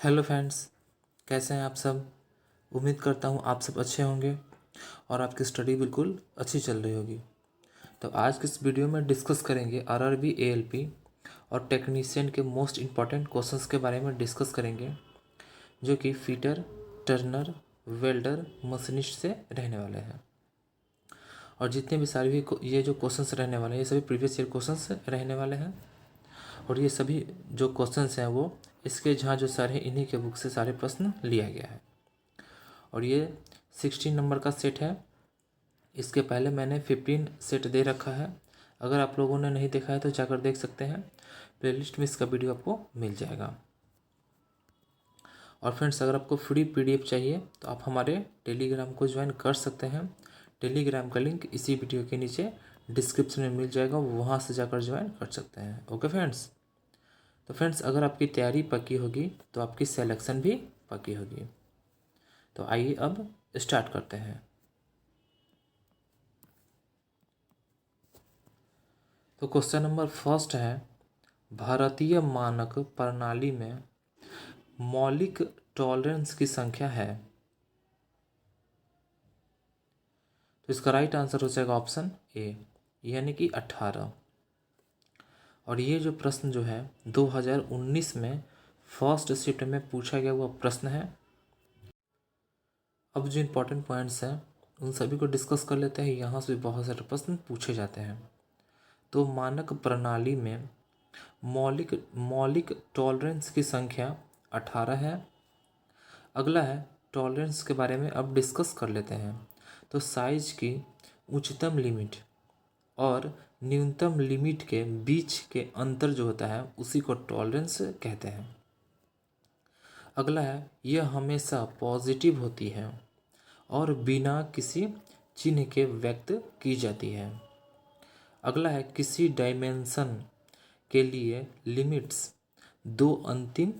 Hello friends, कैसे हैं आप सब। उम्मीद करता हूँ आप सब अच्छे होंगे और आपकी स्टडी बिल्कुल अच्छी चल रही होगी। तो आज के इस वीडियो में डिस्कस करेंगे आरआरबी एएलपी और टेक्नीशियन के मोस्ट इम्पॉर्टेंट क्वेश्चंस के बारे में डिस्कस करेंगे, जो कि फिटर, टर्नर, वेल्डर, मशीनिस्ट से रहने वाले हैं। और जितने भी सारे भी ये जो क्वेश्चंस रहने वाले हैं, ये सभी प्रीवियस ईयर क्वेश्चंस रहने वाले हैं। और ये सभी जो क्वेश्चंस हैं वो इसके जहाँ जो सर है इन्हीं के बुक से सारे प्रश्न लिया गया है। और ये 16 नंबर का सेट है। इसके पहले मैंने 15 सेट दे रखा है। अगर आप लोगों ने नहीं देखा है तो जाकर देख सकते हैं, प्लेलिस्ट में इसका वीडियो आपको मिल जाएगा। और फ्रेंड्स, अगर आपको फ्री पीडीएफ चाहिए तो आप हमारे टेलीग्राम को ज्वाइन कर सकते हैं। टेलीग्राम का लिंक इसी वीडियो के नीचे डिस्क्रिप्शन में मिल जाएगा, वहाँ से जाकर ज्वाइन कर सकते हैं। Okay friends. तो फ्रेंड्स, अगर आपकी तैयारी पक्की होगी तो आपकी सिलेक्शन भी पक्की होगी। तो आइए अब स्टार्ट करते हैं। तो क्वेश्चन नंबर फर्स्ट है, भारतीय मानक प्रणाली में मौलिक टॉलरेंस की संख्या है। तो इसका राइट आंसर हो जाएगा ऑप्शन ए, यानी कि 18। और ये जो प्रश्न जो है 2019 में फर्स्ट शिफ्ट में पूछा गया हुआ प्रश्न है। अब जो इम्पोर्टेंट पॉइंट्स हैं उन सभी को डिस्कस कर लेते हैं। यहाँ से बहुत सारे प्रश्न पूछे जाते हैं। तो मानक प्रणाली में मौलिक मौलिक टॉलरेंस की संख्या 18 है। अगला है, टॉलरेंस के बारे में अब डिस्कस कर लेते हैं। तो साइज की उच्चतम लिमिट और न्यूनतम लिमिट के बीच के अंतर जो होता है उसी को टॉलरेंस कहते हैं। अगला है, यह हमेशा पॉजिटिव होती है और बिना किसी चिन्ह के व्यक्त की जाती है। अगला है, किसी डायमेंशन के लिए लिमिट्स दो अंतिम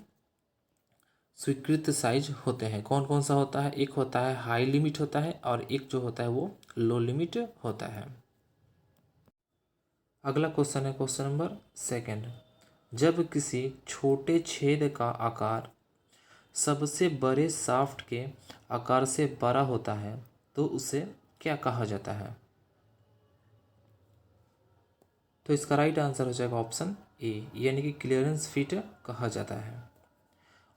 स्वीकृत साइज होते हैं। कौन कौन सा होता है? एक होता है हाई लिमिट होता है और एक जो होता है वो लो लिमिट होता है। अगला क्वेश्चन है क्वेश्चन नंबर सेकंड, जब किसी छोटे छेद का आकार सबसे बड़े शाफ्ट के आकार से बड़ा होता है तो उसे क्या कहा जाता है? तो इसका राइट आंसर हो जाएगा ऑप्शन ए, यानी कि क्लियरेंस फिट कहा जाता है।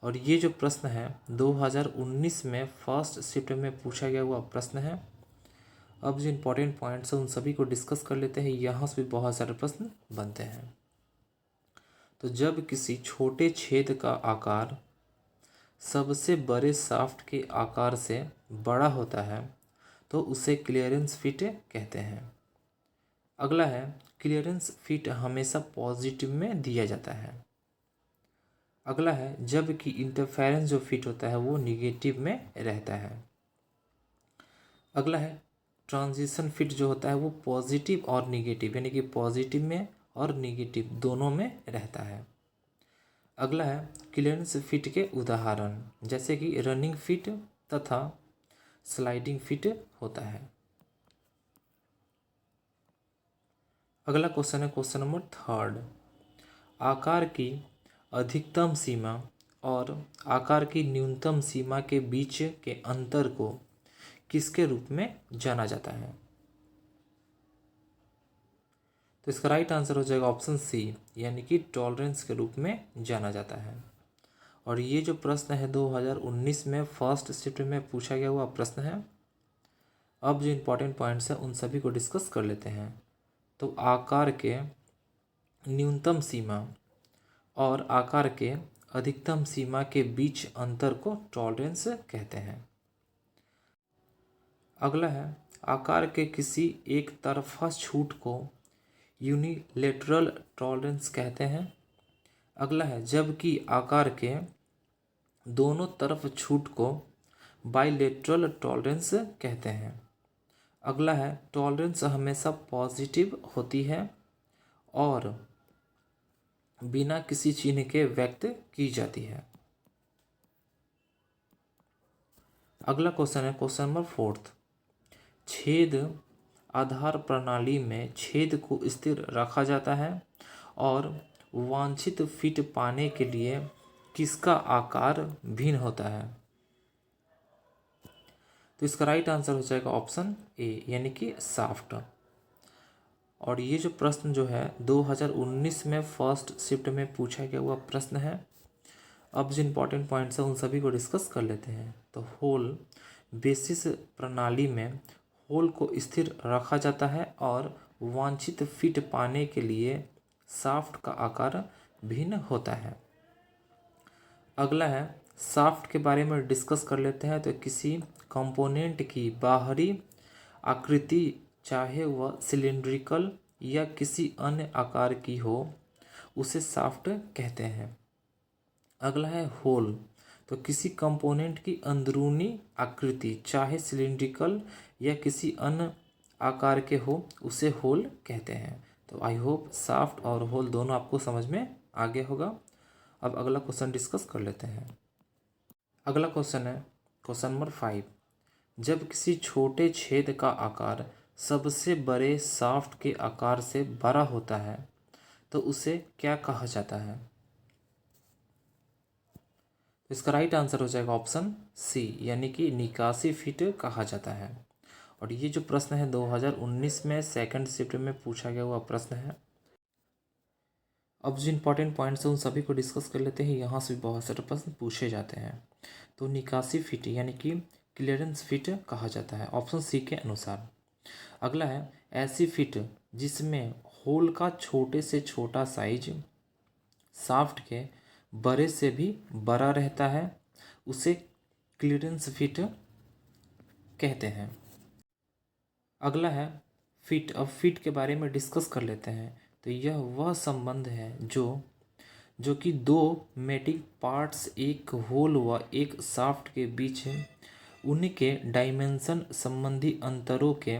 और ये जो प्रश्न है 2019 में फर्स्ट शिफ्ट में पूछा गया हुआ प्रश्न है। अब जो इम्पोर्टेंट पॉइंट्स हैं उन सभी को डिस्कस कर लेते हैं। यहाँ से भी बहुत सारे प्रश्न बनते हैं। तो जब किसी छोटे छेद का आकार सबसे बड़े शाफ्ट के आकार से बड़ा होता है तो उसे क्लियरेंस फिट कहते हैं। अगला है, क्लियरेंस फिट हमेशा पॉजिटिव में दिया जाता है। अगला है, जबकि इंटरफेरेंस जो फिट होता है वो निगेटिव में रहता है। अगला है, ट्रांजिशन फिट जो होता है वो पॉजिटिव और निगेटिव, यानी कि पॉजिटिव में और निगेटिव दोनों में रहता है। अगला है, क्लियरेंस फिट के उदाहरण, जैसे कि रनिंग फिट तथा स्लाइडिंग फिट होता है। अगला क्वेश्चन है क्वेश्चन नंबर थर्ड, आकार की अधिकतम सीमा और आकार की न्यूनतम सीमा के बीच के अंतर को किसके रूप में जाना जाता है? तो इसका राइट आंसर हो जाएगा ऑप्शन सी, यानी कि टॉलरेंस के रूप में जाना जाता है। और ये जो प्रश्न है 2019 में फर्स्ट शिफ्ट में पूछा गया हुआ प्रश्न है। अब जो इम्पोर्टेंट पॉइंट्स हैं उन सभी को डिस्कस कर लेते हैं। तो आकार के न्यूनतम सीमा और आकार के अधिकतम सीमा के बीच अंतर को टॉलरेंस कहते हैं। अगला है, आकार के किसी एक तरफा छूट को यूनिलेटरल टॉलरेंस कहते हैं। अगला है, जबकि आकार के दोनों तरफ छूट को बाइलेटरल टॉलरेंस कहते हैं। अगला है, टॉलरेंस हमेशा पॉजिटिव होती है और बिना किसी चिन्ह के व्यक्त की जाती है। अगला क्वेश्चन है क्वेश्चन नंबर फोर्थ, छेद आधार प्रणाली में छेद को स्थिर रखा जाता है और वांछित फिट पाने के लिए किसका आकार भिन्न होता है? तो इसका राइट आंसर हो जाएगा ऑप्शन ए, यानी कि शाफ्ट। और ये जो प्रश्न जो है 2019 में फर्स्ट शिफ्ट में पूछा गया हुआ प्रश्न है। अब जो इम्पोर्टेंट पॉइंट्स हैं उन सभी को डिस्कस कर लेते हैं। तो होल बेसिस प्रणाली में होल को स्थिर रखा जाता है और वांछित फिट पाने के लिए शाफ्ट का आकार भिन्न होता है। अगला है शाफ्ट के बारे में डिस्कस कर लेते हैं। तो किसी कंपोनेंट की बाहरी आकृति चाहे वह सिलिंड्रिकल या किसी अन्य आकार की हो उसे शाफ्ट कहते हैं। अगला है होल। तो किसी कंपोनेंट की अंदरूनी आकृति चाहे सिलिंड्रिकल या किसी अन्य आकार के हो उसे होल कहते हैं। तो आई होप शाफ्ट और होल दोनों आपको समझ में आ गया होगा। अब अगला क्वेश्चन डिस्कस कर लेते हैं। अगला क्वेश्चन है क्वेश्चन नंबर 5। जब किसी छोटे छेद का आकार सबसे बड़े शाफ्ट के आकार से बड़ा होता है तो उसे क्या कहा जाता है? इसका राइट आंसर हो जाएगा ऑप्शन सी, यानी कि निकासी फिट कहा जाता है। और ये जो प्रश्न है 2019 में सेकंड शिफ्ट में पूछा गया हुआ प्रश्न है। अब जो इम्पोर्टेंट पॉइंट्स हैं उन सभी को डिस्कस कर लेते हैं। यहाँ से भी बहुत सारे प्रश्न पूछे जाते हैं। तो निकासी फिट यानी कि क्लियरेंस फिट कहा जाता है ऑप्शन सी के अनुसार। अगला है ऐसी फिट जिसमें होल का छोटे से छोटा साइज शाफ्ट के बड़े से भी बड़ा रहता है उसे क्लियरेंस फिट कहते हैं। अगला है फिट। अब फिट के बारे में डिस्कस कर लेते हैं। तो यह वह संबंध है जो कि दो मेटिक पार्ट्स एक होल व एक शाफ्ट के बीच उनके डायमेंशन संबंधी अंतरों के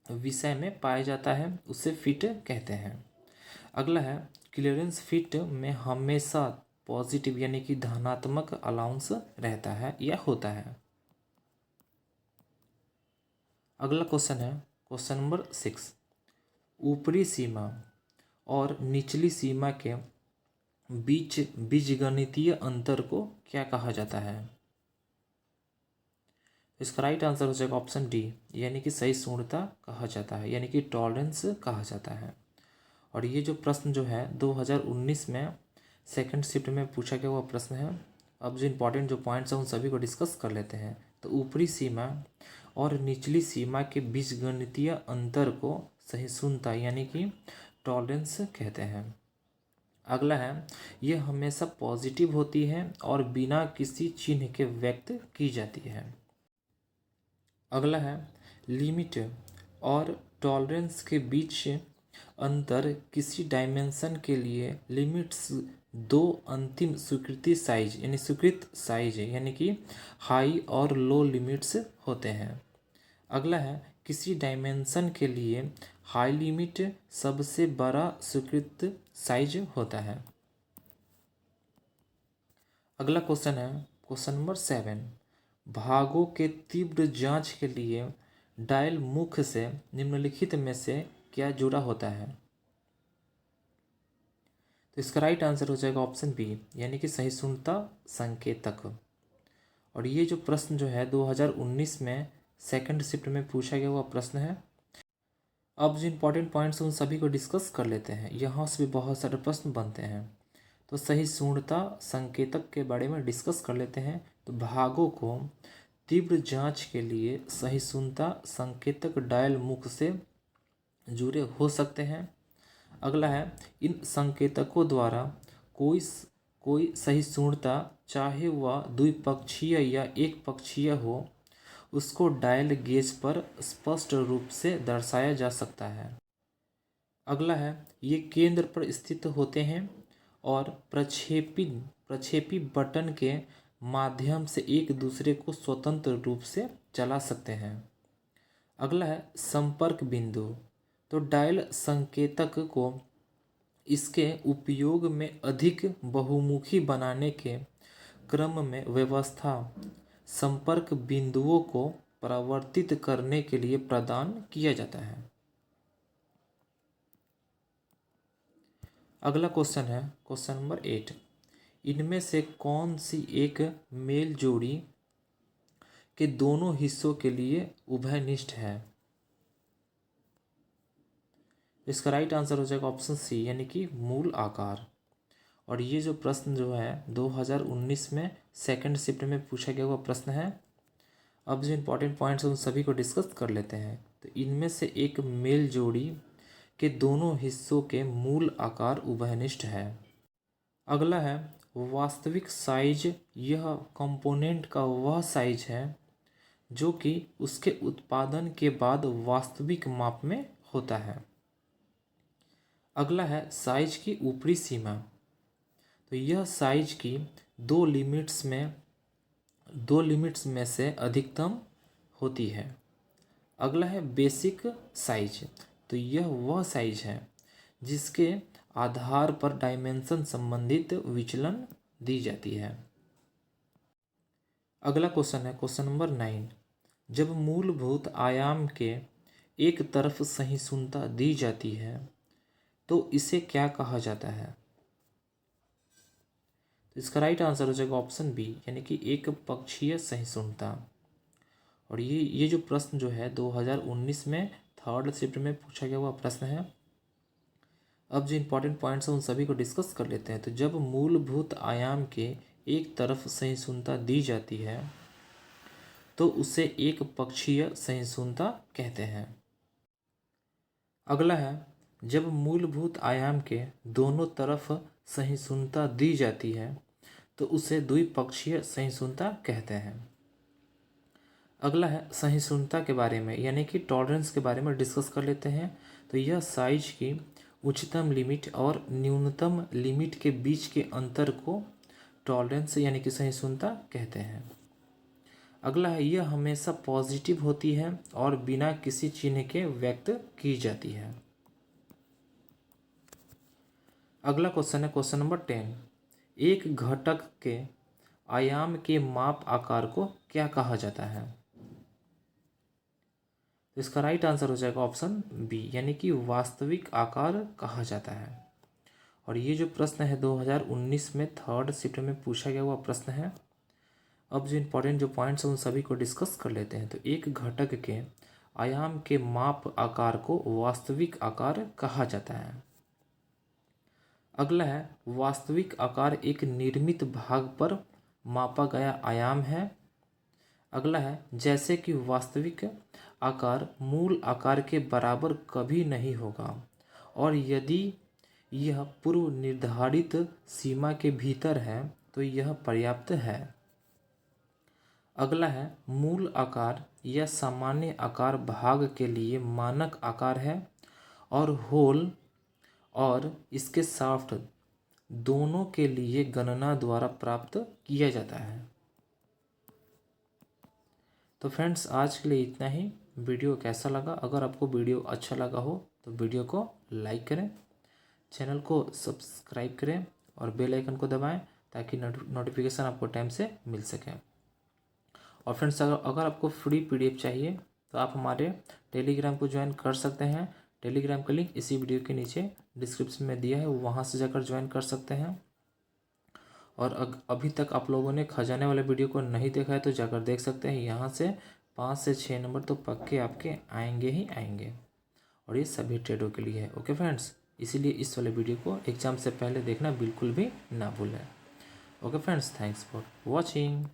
विषय में पाया जाता है उसे फिट कहते हैं। अगला है क्लियरेंस फिट में हमेशा पॉजिटिव यानी कि धनात्मक अलाउंस रहता है या होता है। अगला क्वेश्चन है क्वेश्चन नंबर 6। ऊपरी सीमा और निचली सीमा के बीच बीजगणितीय अंतर को क्या कहा जाता है? इसका राइट आंसर हो जाएगा ऑप्शन डी, यानी कि सहिष्णुता कहा जाता है, यानी कि टॉलरेंस कहा जाता है। और ये जो प्रश्न जो है 2019 में सेकंड शिफ्ट में पूछा गया हुआ प्रश्न है। अब जो इम्पोर्टेंट जो पॉइंट्स हैं उन सभी को डिस्कस कर लेते हैं। तो ऊपरी सीमा और निचली सीमा के बीजगणितीय अंतर को सहिष्णुता यानी कि टॉलरेंस कहते हैं। अगला है यह हमेशा पॉजिटिव होती है और बिना किसी चिन्ह के व्यक्त की जाती है। अगला है लिमिट और टॉलरेंस के बीच अंतर किसी डायमेंशन के लिए लिमिट्स दो अंतिम स्वीकृत साइज यानी कि हाई और लो लिमिट्स होते हैं। अगला है किसी डायमेंशन के लिए हाई लिमिट सबसे बड़ा स्वीकृत साइज होता है। अगला क्वेश्चन है क्वेश्चन नंबर 7। भागों के तीव्र जांच के लिए डायल मुख्य से निम्नलिखित में से क्या जुड़ा होता है? तो इसका राइट आंसर हो जाएगा ऑप्शन बी, यानी कि सहिष्णुता संकेतक। और ये जो प्रश्न जो है 2019 में सेकंड शिफ्ट में पूछा गया हुआ प्रश्न है। अब जो इम्पोर्टेंट पॉइंट्स उन सभी को डिस्कस कर लेते हैं। यहाँ से भी बहुत सारे प्रश्न बनते हैं। तो सहिष्णुता संकेतक के बारे में डिस्कस कर लेते हैं। तो भागों को तीव्र जांच के लिए सहिष्णुता संकेतक डायल मुख से जुड़े हो सकते हैं। अगला है इन संकेतकों द्वारा कोई सहिष्णुता चाहे वह द्विपक्षीय या एक पक्षीय हो उसको डायल गेज पर स्पष्ट रूप से दर्शाया जा सकता है। अगला है ये केंद्र पर स्थित होते हैं और प्रक्षेपी बटन के माध्यम से एक दूसरे को स्वतंत्र रूप से चला सकते हैं। अगला है संपर्क बिंदु। तो डायल संकेतक को इसके उपयोग में अधिक बहुमुखी बनाने के क्रम में व्यवस्था संपर्क बिंदुओं को परिवर्तित करने के लिए प्रदान किया जाता है। अगला क्वेश्चन है क्वेश्चन नंबर 8। इनमें से कौन सी एक मेल जोड़ी के दोनों हिस्सों के लिए उभयनिष्ठ है? इसका राइट आंसर हो जाएगा ऑप्शन सी, यानी कि मूल आकार। और ये जो प्रश्न जो है 2019 में सेकंड शिफ्ट में पूछा गया हुआ प्रश्न है। अब जो इम्पोर्टेंट पॉइंट्स हैं उन सभी को डिस्कस कर लेते हैं। तो इनमें से एक मेल जोड़ी के दोनों हिस्सों के मूल आकार उभयनिष्ठ है। अगला है वास्तविक साइज। यह कंपोनेंट का वह साइज है जो कि उसके उत्पादन के बाद वास्तविक माप में होता है। अगला है साइज की ऊपरी सीमा। तो यह साइज की दो लिमिट्स में से अधिकतम होती है। अगला है बेसिक साइज। तो यह वह साइज है जिसके आधार पर डायमेंशन संबंधित विचलन दी जाती है। अगला क्वेश्चन है क्वेश्चन नंबर 9। जब मूलभूत आयाम के एक तरफ सहिष्णुता दी जाती है तो इसे क्या कहा जाता है? तो इसका राइट आंसर हो जाएगा ऑप्शन बी, यानी कि एक पक्षीय सहिष्णुता। और ये जो प्रश्न जो है 2019 में थर्ड शिफ्ट में पूछा गया हुआ प्रश्न है। अब जो इम्पोर्टेंट पॉइंट्स हैं उन सभी को डिस्कस कर लेते हैं। तो जब मूलभूत आयाम के एक तरफ सहिष्णुता दी जाती है तो उसे एक पक्षीय सहिष्णुता कहते हैं। अगला है जब मूलभूत आयाम के दोनों तरफ सहिष्णुता दी जाती है तो उसे द्विपक्षीय सहिष्णुता कहते हैं। अगला है सहिष्णुता के बारे में, यानी कि टॉलरेंस के बारे में डिस्कस कर लेते हैं। तो यह साइज की उच्चतम लिमिट और न्यूनतम लिमिट के बीच के अंतर को टॉलरेंस यानी कि सहिष्णुता कहते हैं। अगला है यह हमेशा पॉजिटिव होती है और बिना किसी चिन्ह के व्यक्त की जाती है। अगला क्वेश्चन है क्वेश्चन नंबर 10। एक घटक के आयाम के माप आकार को क्या कहा जाता है? तो इसका राइट आंसर हो जाएगा ऑप्शन बी, यानी कि वास्तविक आकार कहा जाता है। और ये जो प्रश्न है 2019 में थर्ड शिफ्ट में पूछा गया हुआ प्रश्न है। अब जो इम्पोर्टेंट जो पॉइंट्स हैं उन सभी को डिस्कस कर लेते हैं। तो एक घटक के आयाम के माप आकार को वास्तविक आकार कहा जाता है। अगला है वास्तविक आकार एक निर्मित भाग पर मापा गया आयाम है। अगला है जैसे कि वास्तविक आकार मूल आकार के बराबर कभी नहीं होगा और यदि यह पूर्व निर्धारित सीमा के भीतर है तो यह पर्याप्त है। अगला है मूल आकार या सामान्य आकार भाग के लिए मानक आकार है और होल और इसके शाफ्ट दोनों के लिए गणना द्वारा प्राप्त किया जाता है। तो फ्रेंड्स आज के लिए इतना ही। वीडियो कैसा लगा? अगर आपको वीडियो अच्छा लगा हो तो वीडियो को लाइक करें, चैनल को सब्सक्राइब करें और बेल आइकन को दबाएं ताकि नोटिफिकेशन आपको टाइम से मिल सके। और फ्रेंड्स अगर आपको फ्री पीडीएफ चाहिए तो आप हमारे टेलीग्राम को ज्वाइन कर सकते हैं। टेलीग्राम का लिंक इसी वीडियो के नीचे डिस्क्रिप्शन में दिया है, वहाँ से जाकर ज्वाइन कर सकते हैं। और अभी तक आप लोगों ने खजाने वाले वीडियो को नहीं देखा है तो जाकर देख सकते हैं। यहाँ से 5 से 6 नंबर तो पक्के आपके आएंगे ही आएंगे और ये सभी ट्रेडों के लिए है। ओके फ्रेंड्स, इसीलिए इस वाले वीडियो को एग्जाम से पहले देखना बिल्कुल भी ना भूलें। Okay friends, thanks for watching.